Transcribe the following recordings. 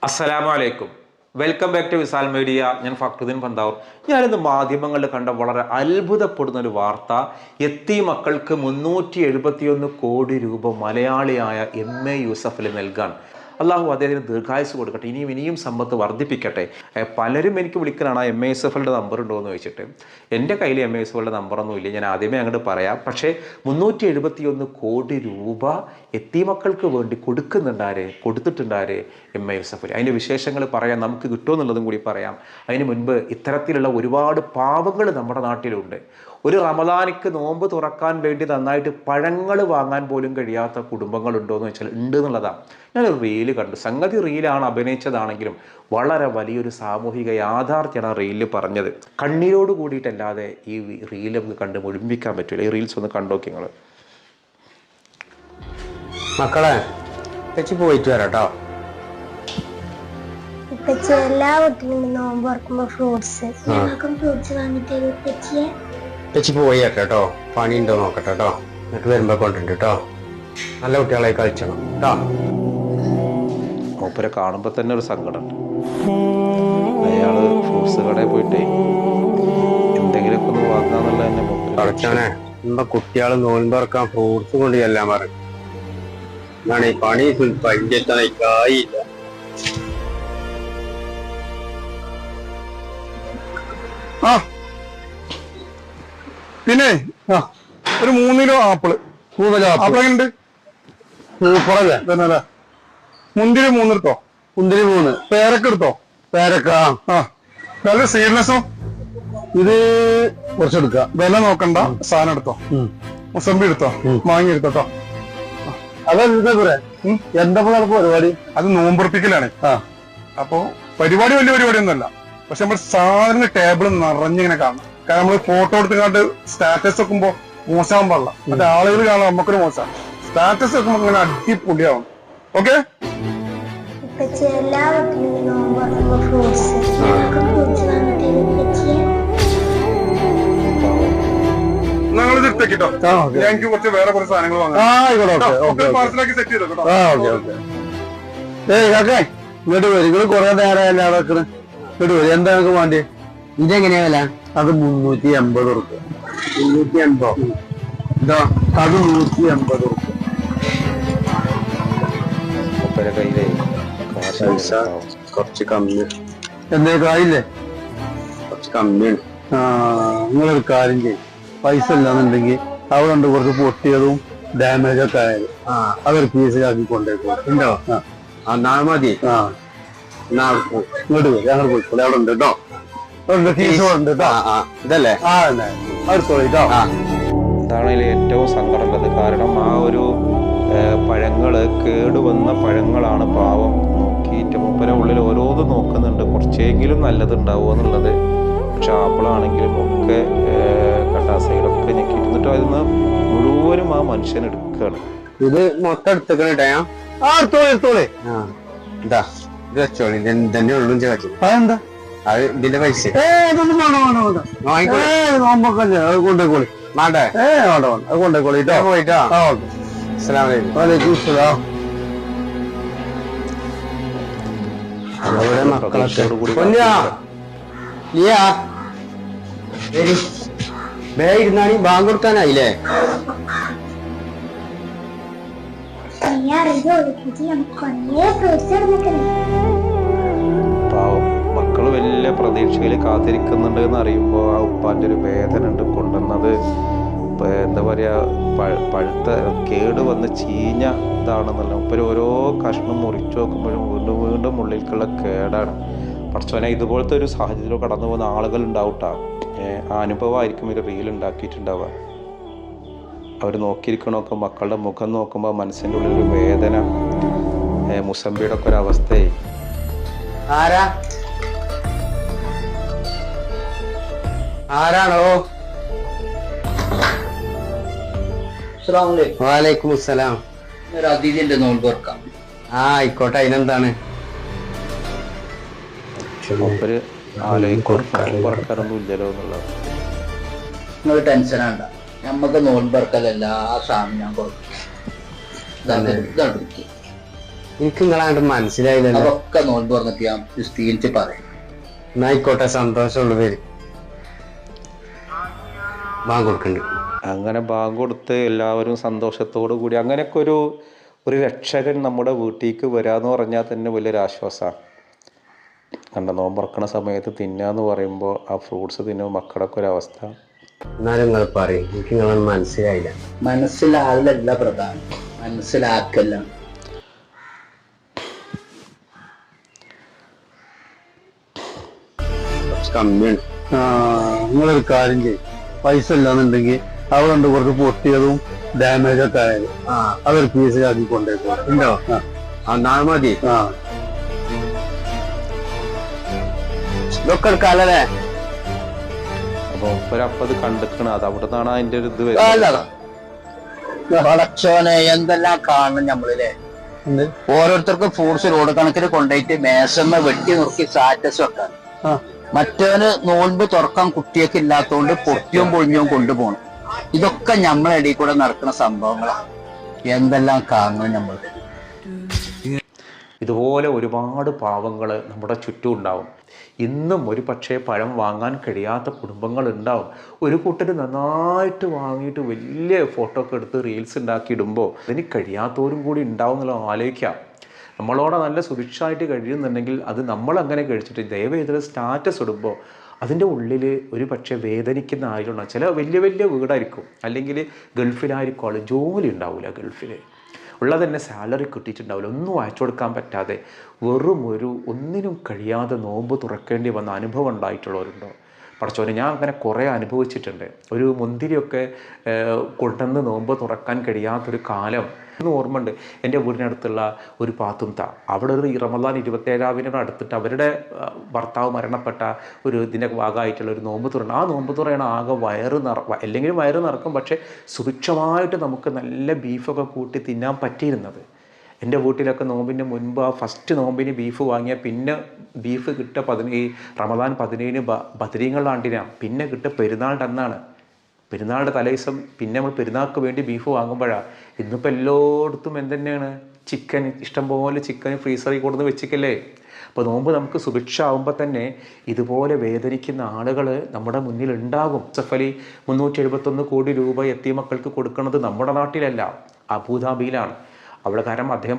അസ്സലാമു അലൈക്കും. Welcome back to Visal media. ഞാൻ ഫക്രുദ്ദീൻ പന്താവൂർ. ഞാനിന്ന് മാധ്യമങ്ങളിൽ കണ്ട വളരെ അത്ഭുതപ്പെടുന്ന ഒരു വാർത്ത. എത്തി മക്കൾക്ക് 371 കോടി രൂപ മലയാളിയായ MA യൂസഫലി നൽകാൻ അള്ളാഹു അദ്ദേഹത്തിന് ദീർഘായുസ് കൊടുക്കട്ടെ, ഇനിയും സമ്പത്ത് വർദ്ധിപ്പിക്കട്ടെ. പലരും എനിക്ക് വിളിക്കലാണ് MA യൂസഫലിൻ്റെ നമ്പർ ഉണ്ടോ എന്ന് ചോദിച്ചിട്ട്. എൻ്റെ കയ്യിൽ MA യൂസഫലിൻ്റെ നമ്പറൊന്നും ഇല്ല, ഞാൻ ആദ്യമേ അങ്ങോട്ട് പറയാം. പക്ഷേ 371 കോടി രൂപ എത്തി മക്കൾക്ക് വേണ്ടി കൊടുത്തിട്ടുണ്ടാരെ MA യൂസഫലി. അതിൻ്റെ വിശേഷങ്ങൾ പറയാം, നമുക്ക് കിട്ടുമെന്നുള്ളതും കൂടി പറയാം. അതിന് മുൻപ് ഇത്തരത്തിലുള്ള ഒരുപാട് പാവങ്ങൾ നമ്മുടെ നാട്ടിലുണ്ട്. ഒരു റമദാനിക്ക് നോമ്പ് തുറക്കാൻ വേണ്ടി നന്നായിട്ട് പഴങ്ങൾ വാങ്ങാൻ പോലും കഴിയാത്ത കുടുംബങ്ങളുണ്ടോ എന്ന് വെച്ചാൽ ഉണ്ട് എന്നുള്ളതാണ്. ഞാനൊരു റീല് കണ്ടു. സംഗതി റീലാണ്, അഭിനയിച്ചതാണെങ്കിലും വളരെ വലിയൊരു സാമൂഹിക യാഥാർത്ഥ്യമാണ് ആ റീലിൽ പറഞ്ഞത്. കണ്ണീരോട് കൂടിയിട്ടല്ലാതെ ഈ റീൽ നമുക്ക് കണ്ട് മുഴുമിക്കാൻ പറ്റില്ല. ഈ റീൽസ് ഒന്ന് കണ്ടോക്കി നിങ്ങൾ. മക്കളെ തെച്ചി പോയിട്ട് വരാട്ടോ. എല്ലാ വീട്ടിലും നോമ്പ് തുറക്കുമ്പോ ഫ്രൂട്ട്സ് വാങ്ങിട്ട് തെച്ചി പോയി കേട്ടോ, പണി ഉണ്ടോ നോക്കട്ടെ കേട്ടോ. എന്നിട്ട് വരുമ്പോ കൊണ്ടുണ്ട് കേട്ടോ. നല്ല കുട്ടികളെ കളിച്ചണം കേട്ടോ. മൂപ്പരെ കാണുമ്പോൾ തന്നെ ഒരു സങ്കടമുണ്ട്. അയാള് ഫ്രൂട്ട്സ് കടയിൽ പോയിട്ട് എന്തെങ്കിലുമൊക്കെ ഒന്ന് വാങ്ങാന്നുള്ള തന്നെ കളിച്ചവനെ ഇപ്പൊ കുട്ടികള് നോൻപറക്കാൻ ഫ്രൂട്ട്സ് കൊണ്ട് ചെല്ലാൻ പറഞ്ഞു. എന്നാണ് ഈ പണി പരിചയത്തായില്ല. പിന്നെ ഒരു 3 കിലോ ആപ്പിള്. ആപ്പിളുണ്ട് സൂപ്പറല്ലേ? മുന്തിരി 3 എടുത്തോ. മുന്തിരി 3. പേരക്ക എടുത്തോ. പേരക്ക നല്ല സീഡ്നെസ്സോ. ഇത് കുറച്ചെടുക്ക. വില നോക്കണ്ട, സാധനം എടുത്തോ. മുസമ്പി എടുത്തോ, മാങ്ങി എടുത്തോട്ടോ. അതെന്താ എന്താ പരിപാടി? അത് നോമ്പുറപ്പിക്കലാണ്. അപ്പൊ പരിപാടി വലിയ പരിപാടി ഒന്നുമല്ല. പക്ഷെ നമ്മൾ സാധനം ടേബിൾ നിറഞ്ഞിങ്ങനെ കാണണം. കാരണം നമ്മള് ഫോട്ടോ എടുത്ത് കണ്ട് സ്റ്റാറ്റസ് വെക്കുമ്പോ മോശമാകാൻ പാടില്ല. മറ്റേ ആളുകൾ കാണാൻ നമുക്കൊരു മോശമാണ്. സ്റ്റാറ്റസ് വെക്കുമ്പോ ഇങ്ങനെ അടിപൊളിയാവും. ഓക്കെ, എല്ലാ വീട്ടിലും നോമ്പ് തുറക്കുമ്പോ ഫ്രൂട്ട്സ് ഞങ്ങൾ എടുത്തേക്കിട്ടോ. എനിക്ക് കുറച്ച് വേറെ കുറച്ച് സാധനങ്ങൾ വാങ്ങാം. പാർസലാക്കി സെറ്റ് ചെയ്തോ കേട്ടോ. ഇങ്ങോട്ട് വരും. നിങ്ങൾ കുറെ നേരം അവിടെ വെക്കണ്. ഇങ്ങോട്ട് വരും. എന്താ നിങ്ങൾക്ക് വേണ്ടി? ഇതെങ്ങനെയാ വില? അത് 380 റുപ്യ. 380 ഇതാ അത് 180 റുപ്യ. കുറച്ച് കമ്മി. എന്തേലും ആയില്ലേ? കുറച്ച് കമ്മിയാണ്. നിങ്ങളൊരു കാര്യം ചെയ്യും, പൈസ ഇല്ലാന്നുണ്ടെങ്കിൽ അവിടെ ഉണ്ട് കുറച്ച് പൊട്ടിയതും ഡാമേജ് ഒക്കെ ആയാലും അതൊരു പീസിലാക്കി കൊണ്ടേക്കും. ഉണ്ടോ? നാളെ മതി. ഇങ്ങോട്ട് വരും. ഞങ്ങൾ പോയിക്കോളെ. അവിടെ ഉണ്ട് കേട്ടോ. ഇതല്ലേ? ഇതാണ് ഇതിൽ ഏറ്റവും സങ്കടമുള്ളത്. കാരണം ആ ഒരു പഴങ്ങള് കേടുവന്ന പഴങ്ങളാണ്. പാവം നോക്കിയിട്ട് മൂപ്പര ഉള്ളിൽ ഓരോന്നും നോക്കുന്നുണ്ട്, കുറച്ചെങ്കിലും നല്ലതുണ്ടാവുക എന്നുള്ളത്. പക്ഷെ ആപ്പിളാണെങ്കിലും ഒക്കെ കട്ടാസൈഡൊക്കെ ഞെക്കിയിരുന്നിട്ട് അതിന്ന് മുഴുവനും ആ മനുഷ്യൻ എടുക്കുകയാണ്. ഇത് മൊത്തം എടുത്തേക്കണേ. ഇതാ ഇത് വെച്ചോളി. തന്നെ ഉള്ളു. അതെന്താ? അത് ഇതിന്റെ പൈസ കൊണ്ടേക്കോളി. മാണ്ടേ? അത് കൊണ്ടേക്കോളി. പോയിട്ടോ. ഇരുന്നാണി ബാങ്ക് കൊടുക്കാനായില്ലേ? പാവം മക്കള് വലിയ പ്രതീക്ഷയിൽ കാത്തിരിക്കുന്നുണ്ട് എന്ന് അറിയുമ്പോൾ ആ ഉപ്പാന്റെ ഒരു വേദന ഉണ്ട്. കൊണ്ടുവന്നത് എന്താ പറയാ, പഴുത്ത കേട് വന്ന് ചീഞ്ഞ ഇതാണെന്നല്ല. ഇപ്പൊ ഓരോ കഷ്ണം മുറിച്ചു നോക്കുമ്പോഴും വീണ്ടും ഉള്ളിലേക്കുള്ള കേടാണ്. പക്ഷേ ഇതുപോലത്തെ ഒരു സാഹചര്യത്തിൽ കടന്നു പോകുന്ന ആളുകൾ ഉണ്ടാവട്ടാ. ആ അനുഭവമായിരിക്കും ഒരു റീൽ ഉണ്ടാക്കിയിട്ടുണ്ടാവുക. അവർ നോക്കിയിരിക്കണമൊക്കെ മക്കളുടെ മുഖം നോക്കുമ്പോൾ മനസ്സിൻ്റെ ഉള്ളിലൊരു വേദന, മുസമ്പിയുടെ ഒക്കെ ഒരു അവസ്ഥയെ. ആരാണോ? വാലൈക്കും അസ്സലാം. അതിഥിന്റെ നോമ്പ് തുറക്കാം. ആയിക്കോട്ടെ. അതിനെന്താണ്? മൂപ്പര് ആലോചിക്കൊന്നും ഇല്ലല്ലോ എന്നുള്ളത്. നിങ്ങൾ ടെൻഷൻ വേണ്ട, നമ്മക്ക് നോമ്പ് തുറക്കൽ എല്ലാ സാധനം ഞാൻ കൊടുക്കും. എനിക്ക് നിങ്ങളാണ്ട് മനസ്സിലായില്ലല്ലോ. അതൊക്കെ നോൽമ്പ് തുറന്നിട്ട് ഞാൻ വിസ്തീരിച്ച് പറയും. എന്നായിക്കോട്ടെ, സന്തോഷമുള്ള പേര് ബാങ്ക് കൊടുക്കണ്ട്. അങ്ങനെ ബാങ്ക് കൊടുത്ത് എല്ലാവരും സന്തോഷത്തോടു കൂടി അങ്ങനെയൊക്കെ ഒരു രക്ഷകൻ നമ്മുടെ വീട്ടിലേക്ക് വരാമെന്ന് പറഞ്ഞാൽ തന്നെ വലിയൊരു ആശ്വാസമാണ്. കണ്ട നോമ്പറക്കണ സമയത്ത് തിന്നാന്ന് പറയുമ്പോൾ ആ ഫ്രൂട്ട്സ് തിന്നുമ്പോൾ മക്കളൊക്കെ ഒരു അവസ്ഥ. എന്നാലും നിങ്ങൾ പറയും, എനിക്ക് നിങ്ങളൊന്നും മനസ്സിലായില്ല. മനസ്സിലാകലല്ല പ്രധാനം, മനസ്സിലാക്കല്ല. കമ്മിയാണ്. നിങ്ങളൊരു കാര്യം ചെയ്യും, പൈസ ഇല്ലാന്നുണ്ടെങ്കിൽ അവിടെ ഉണ്ട് കുറച്ച് പൊട്ടിയതും ഡാമേജ് ഒക്കെ ആയത് അതൊരു പീസിലാക്കി കൊണ്ടേക്കോ. ഉണ്ടോ? നാളെ മതി. ഇതൊക്കെ എടുക്കാല്ലേ? അപ്പോൾ ഒരപ്പത് കണ്ടിക്കണം, അത് അവിടെ നിന്നാണ് അതിൻ്റെ ഒരു ഇത് വരുന്നത്. പടച്ചോനെ എന്തെല്ലാം കാണണം നമ്മളില്ലേ. ഓരോരുത്തർക്കും ഫ്രൂട്ട്സ് റോഡ് കണക്കിന് കൊണ്ടുപോയിട്ട് മേശമ്മ വെട്ടി നുറുക്കി സ്റ്റാറ്റസ് വെക്കാൻ. മറ്റവന് നോൻപ് തുറക്കാൻ കുട്ടിയൊക്കെ ഇല്ലാത്തതുകൊണ്ട് പൊട്ടിയും പൊഴിഞ്ഞും കൊണ്ടുപോകണം. ഇതൊക്കെ നമ്മളെ ഇടയിൽ കൂടെ നടക്കുന്ന സംഭവങ്ങളാണ്. എന്തെല്ലാം കാണണം നമ്മൾ. ഇതുപോലെ ഒരുപാട് പാവങ്ങൾ നമ്മുടെ ചുറ്റും ഉണ്ടാവും. ഇന്നും ഒരു പക്ഷേ പഴം വാങ്ങാൻ കഴിയാത്ത കുടുംബങ്ങൾ ഉണ്ടാവും. ഒരു കൂട്ടർ നന്നായിട്ട് വാങ്ങിയിട്ട് വലിയ ഫോട്ടോ ഒക്കെ എടുത്ത് റീൽസ് ഉണ്ടാക്കി ഇടുമ്പോൾ അതിന് കഴിയാത്തവരും കൂടി ഉണ്ടാവും എന്നുള്ളത് ആലോചിക്കാം. നമ്മളോടെ നല്ല സുഭിക്ഷമായിട്ട് കഴിയുന്നുണ്ടെങ്കിൽ അത് നമ്മളങ്ങനെ കഴിച്ചിട്ട് ദയവേതൊരു സ്റ്റാറ്റസ് ഇടുമ്പോൾ അതിൻ്റെ ഉള്ളിൽ ഒരു പക്ഷേ വേദനിക്കുന്ന ആളുണ്ടാവും. ചില വലിയ വലിയ വീടായിരിക്കും, അല്ലെങ്കിൽ ഗൾഫിലായിരിക്കും ആൾ, ജോലി ഉണ്ടാവില്ല, ഗൾഫിൽ ഉള്ളത് തന്നെ സാലറി കിട്ടിയിട്ടുണ്ടാവില്ല, ഒന്നും അയച്ചു കൊടുക്കാൻ പറ്റാതെ വെറും ഒന്നിനും കഴിയാതെ നോമ്പ് തുറക്കേണ്ടി വന്ന അനുഭവം ഉണ്ടായിട്ടുള്ളവരുണ്ടോ? പടച്ചോനെ, ഞാൻ അങ്ങനെ കുറേ അനുഭവിച്ചിട്ടുണ്ട്. ഒരു മുന്തിരിയൊക്കെ കൊണ്ടുവന്ന് നോമ്പ് തുറക്കാൻ കഴിയാത്തൊരു കാലം ഇന്ന് ഓർമ്മയുണ്ട്. എൻ്റെ വീടിനടുത്തുള്ള ഒരു പാത്തുംത, അവിടെ ഒരു റമദാൻ 27 അടുത്തിട്ട് അവരുടെ ഭർത്താവ് മരണപ്പെട്ട ഒരു ഇതിൻ്റെ ഭാഗമായിട്ടുള്ള ഒരു നോമ്പ് തുറ. ആ നോമ്പ് തുറയാണ് ആകെ അല്ലെങ്കിലും വയറ് നിറക്കും, പക്ഷേ സുഭിക്ഷമായിട്ട് നമുക്ക് നല്ല ബീഫൊക്കെ കൂട്ടി തിന്നാൻ പറ്റിയിരുന്നത്. എൻ്റെ വീട്ടിലൊക്കെ നോമ്പിൻ്റെ മുൻപ് ആ ഫസ്റ്റ് നോമ്പിന് ബീഫ് വാങ്ങിയാൽ പിന്നെ ബീഫ് കിട്ടുക റമദാൻ 17 ബദരീങ്ങളിലാണ്ടിനാണ്, പിന്നെ കിട്ടുക പെരുന്നാളിൻ്റെ അന്നാണ്. പെരുന്നാളുടെ തലേദിവസം പിന്നെ നമ്മൾ പെരുന്നാൾക്ക് വേണ്ടി ബീഫ് വാങ്ങുമ്പോഴാണ്. ഇന്നിപ്പോൾ എല്ലായിടത്തും എന്തുതന്നെയാണ്, ചിക്കൻ ഇഷ്ടംപോലെ ചിക്കൻ ഫ്രീസറിൽ കൊടുന്ന് വെച്ചിക്കല്ലേ. അപ്പോൾ നോമ്പ് നമുക്ക് സുഭിക്ഷ ആകുമ്പോൾ തന്നെ ഇതുപോലെ വേദനിക്കുന്ന ആളുകൾ നമ്മുടെ മുന്നിൽ ഉണ്ടാകും. യൂസഫ് അലി 371 കോടി രൂപ യത്തീമക്കൾക്ക് കൊടുക്കുന്നത് നമ്മുടെ നാട്ടിലല്ല, അബുദാബിയിലാണ്. അവിടെ കാരണം അദ്ദേഹം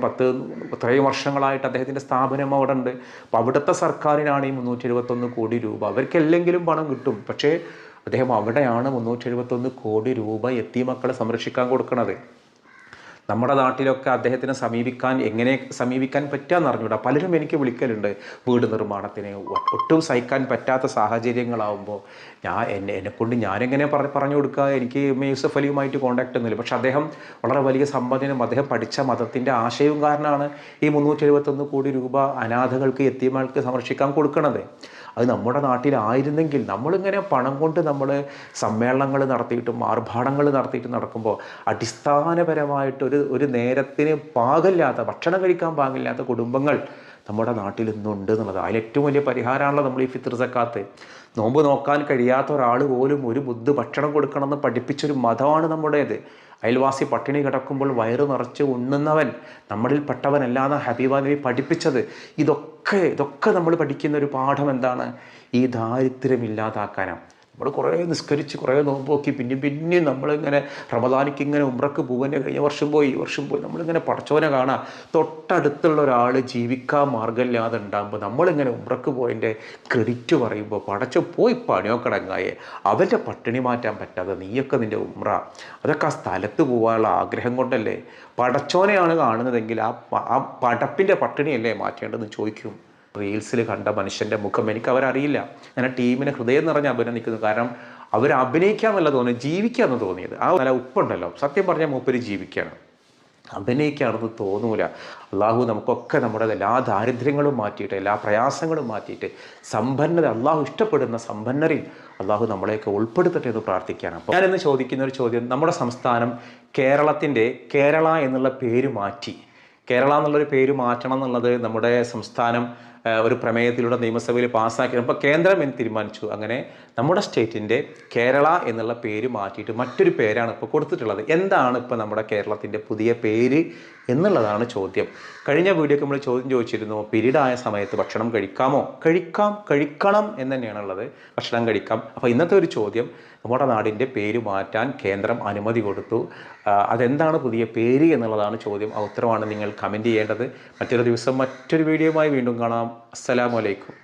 ഇത്രയും വർഷങ്ങളായിട്ട് അദ്ദേഹത്തിൻ്റെ സ്ഥാപനം അവിടെ ഉണ്ട്. അപ്പോൾ അവിടുത്തെ സർക്കാരിനാണ് ഈ 371 കോടി രൂപ. അവർക്കെല്ലെങ്കിലും പണം കിട്ടും, പക്ഷേ അദ്ദേഹം അവിടെയാണ് 371 കോടി രൂപ യത്തീമക്കളെ സംരക്ഷിക്കാൻ കൊടുക്കുന്നത്. നമ്മുടെ നാട്ടിലൊക്കെ അദ്ദേഹത്തിനെ എങ്ങനെ സമീപിക്കാൻ പറ്റുകയെന്ന് അറിഞ്ഞൂടാ. പലരും എനിക്ക് വിളിക്കലുണ്ട് വീട് നിർമ്മാണത്തിന്. ഒട്ടും സഹിക്കാൻ പറ്റാത്ത സാഹചര്യങ്ങളാവുമ്പോൾ എന്നെക്കൊണ്ട് ഞാനെങ്ങനെ പറഞ്ഞു കൊടുക്കുക? എനിക്ക് യൂസഫ് അലിയുമായിട്ട് കോൺടാക്റ്റ് ഒന്നുമില്ല. പക്ഷെ അദ്ദേഹം വളരെ വലിയ സമ്പന്നനും അദ്ദേഹം പഠിച്ച മതത്തിൻ്റെ ആശയവും കാരണമാണ് ഈ 371 കോടി രൂപ അനാഥകൾക്ക് യത്തീമകൾക്ക് സംരക്ഷിക്കാൻ കൊടുക്കുന്നത്. അത് നമ്മുടെ നാട്ടിലായിരുന്നെങ്കിൽ നമ്മളിങ്ങനെ പണം കൊണ്ട് നമ്മൾ സമ്മേളനങ്ങൾ നടത്തിയിട്ടും ആർഭാടങ്ങൾ നടത്തിയിട്ടും നടക്കുമ്പോൾ അടിസ്ഥാനപരമായിട്ട് ഒരു നേരത്തിന് ഭക്ഷണം കഴിക്കാൻ പാകില്ലാത്ത കുടുംബങ്ങൾ നമ്മുടെ നാട്ടിൽ ഇന്നുണ്ട് എന്നുള്ളത്. അതിലേറ്റവും വലിയ പരിഹാരമാണല്ലോ നമ്മൾ ഈ ഫിത്ർ സക്കാത്ത്. നോമ്പ് നോക്കാൻ കഴിയാത്ത ഒരാൾ പോലും ഒരു മുദ്ദ് ഭക്ഷണം കൊടുക്കണമെന്ന് പഠിപ്പിച്ചൊരു മതമാണ് നമ്മുടേത്. അയൽവാസി പട്ടിണി കിടക്കുമ്പോൾ വയറ് നിറച്ച് ഉണ്ണുന്നവൻ നമ്മളിൽ പെട്ടവനല്ലാതെ ഹബീബ നബി പഠിപ്പിച്ചത്. ഇതൊക്കെ നമ്മൾ പഠിക്കുന്ന ഒരു പാഠം എന്താണ്? ഈ ദാരിദ്ര്യം ഇല്ലാതാക്കാനാണ്. നമ്മൾ കുറേ നിസ്കരിച്ച് കുറേ നോമ്പ് നോക്കി പിന്നെയും നമ്മളിങ്ങനെ റമദാനിക്ക് ഇങ്ങനെ ഉംറക്ക് പോകുന്ന കഴിഞ്ഞ വർഷം പോയി നമ്മളിങ്ങനെ പടച്ചോനെ കാണാം. തൊട്ടടുത്തുള്ള ഒരാൾ ജീവിക്കാൻ മാർഗ്ഗമില്ലാതെ ഉണ്ടാകുമ്പോൾ നമ്മളിങ്ങനെ ഉംറക്ക് പോയതിൻ്റെ ക്രെഡിറ്റ് പറയുമ്പോൾ പടച്ചോ പോയി പണിയൊക്കടങ്ങായേ, അവൻ്റെ പട്ടിണി മാറ്റാൻ പറ്റാതെ നീയൊക്കെ നിൻ്റെ ഉംറ അതൊക്കെ ആ സ്ഥലത്ത് പോകാനുള്ള ആഗ്രഹം കൊണ്ടല്ലേ? പടച്ചോനെയാണ് കാണുന്നതെങ്കിൽ ആ പടപ്പിൻ്റെ പട്ടിണിയല്ലേ മാറ്റേണ്ടതെന്ന് ചോദിക്കും. റീൽസിൽ കണ്ട മനുഷ്യൻ്റെ മുഖം എനിക്ക് അവരറിയില്ല. ഞാൻ ടീമിനെ ഹൃദയം നിറഞ്ഞ് അഭിനന്ദിക്കുന്നു. കാരണം അവർ അഭിനയിക്കാമെന്നല്ല തോന്നിയത്, ജീവിക്കാമെന്ന് തോന്നിയത്. ആ നല്ല ഉപ്പുണ്ടല്ലോ, സത്യം പറഞ്ഞാൽ മൂപ്പര് ജീവിക്കുകയാണ്, അഭിനയിക്കുകയാണെന്ന് തോന്നൂല. അള്ളാഹു നമുക്കൊക്കെ നമ്മുടെ എല്ലാ ദാരിദ്ര്യങ്ങളും മാറ്റിയിട്ട് എല്ലാ പ്രയാസങ്ങളും മാറ്റിയിട്ട് അള്ളാഹു ഇഷ്ടപ്പെടുന്ന സമ്പന്നരിൽ അള്ളാഹു നമ്മളെയൊക്കെ ഉൾപ്പെടുത്തട്ടെ എന്ന് പ്രാർത്ഥിക്കാനാണ്. അപ്പോൾ ഞാനിന്ന് ചോദിക്കുന്ന ഒരു ചോദ്യം, നമ്മുടെ സംസ്ഥാനം കേരള എന്നുള്ള പേര് മാറ്റി കേരള എന്നുള്ളൊരു പേര് മാറ്റണം എന്നുള്ളത് നമ്മുടെ സംസ്ഥാനം ഒരു പ്രമേയത്തിലൂടെ നിയമസഭയിൽ പാസ്സാക്കി. അപ്പോൾ കേന്ദ്രം എന്ന് തീരുമാനിച്ചു. അങ്ങനെ നമ്മുടെ സ്റ്റേറ്റിൻ്റെ കേരള എന്നുള്ള പേര് മാറ്റിയിട്ട് മറ്റൊരു പേരാണ് ഇപ്പോൾ കൊടുത്തിട്ടുള്ളത്. എന്താണ് ഇപ്പോൾ നമ്മുടെ കേരളത്തിൻ്റെ പുതിയ പേര് എന്നുള്ളതാണ് ചോദ്യം. കഴിഞ്ഞ വീഡിയോക്ക് നമ്മൾ ചോദ്യം ചോദിച്ചിരുന്നു, പീരീഡ് ആയ സമയത്ത് ഭക്ഷണം കഴിക്കാമോ? കഴിക്കണം എന്ന് തന്നെയാണുള്ളത്, ഭക്ഷണം കഴിക്കാം. അപ്പോൾ ഇന്നത്തെ ഒരു ചോദ്യം, നമ്മുടെ നാടിൻ്റെ പേര് മാറ്റാൻ കേന്ദ്രം അനുമതി കൊടുത്തു, അതെന്താണ് പുതിയ പേര് എന്നുള്ളതാണ് ചോദ്യം. ആ ഉത്തരവാണ് നിങ്ങൾ കമൻറ്റ് ചെയ്യേണ്ടത്. മറ്റൊരു ദിവസം മറ്റൊരു വീഡിയോയുമായി വീണ്ടും കാണാം. അസ്സലാമു അലൈക്കും.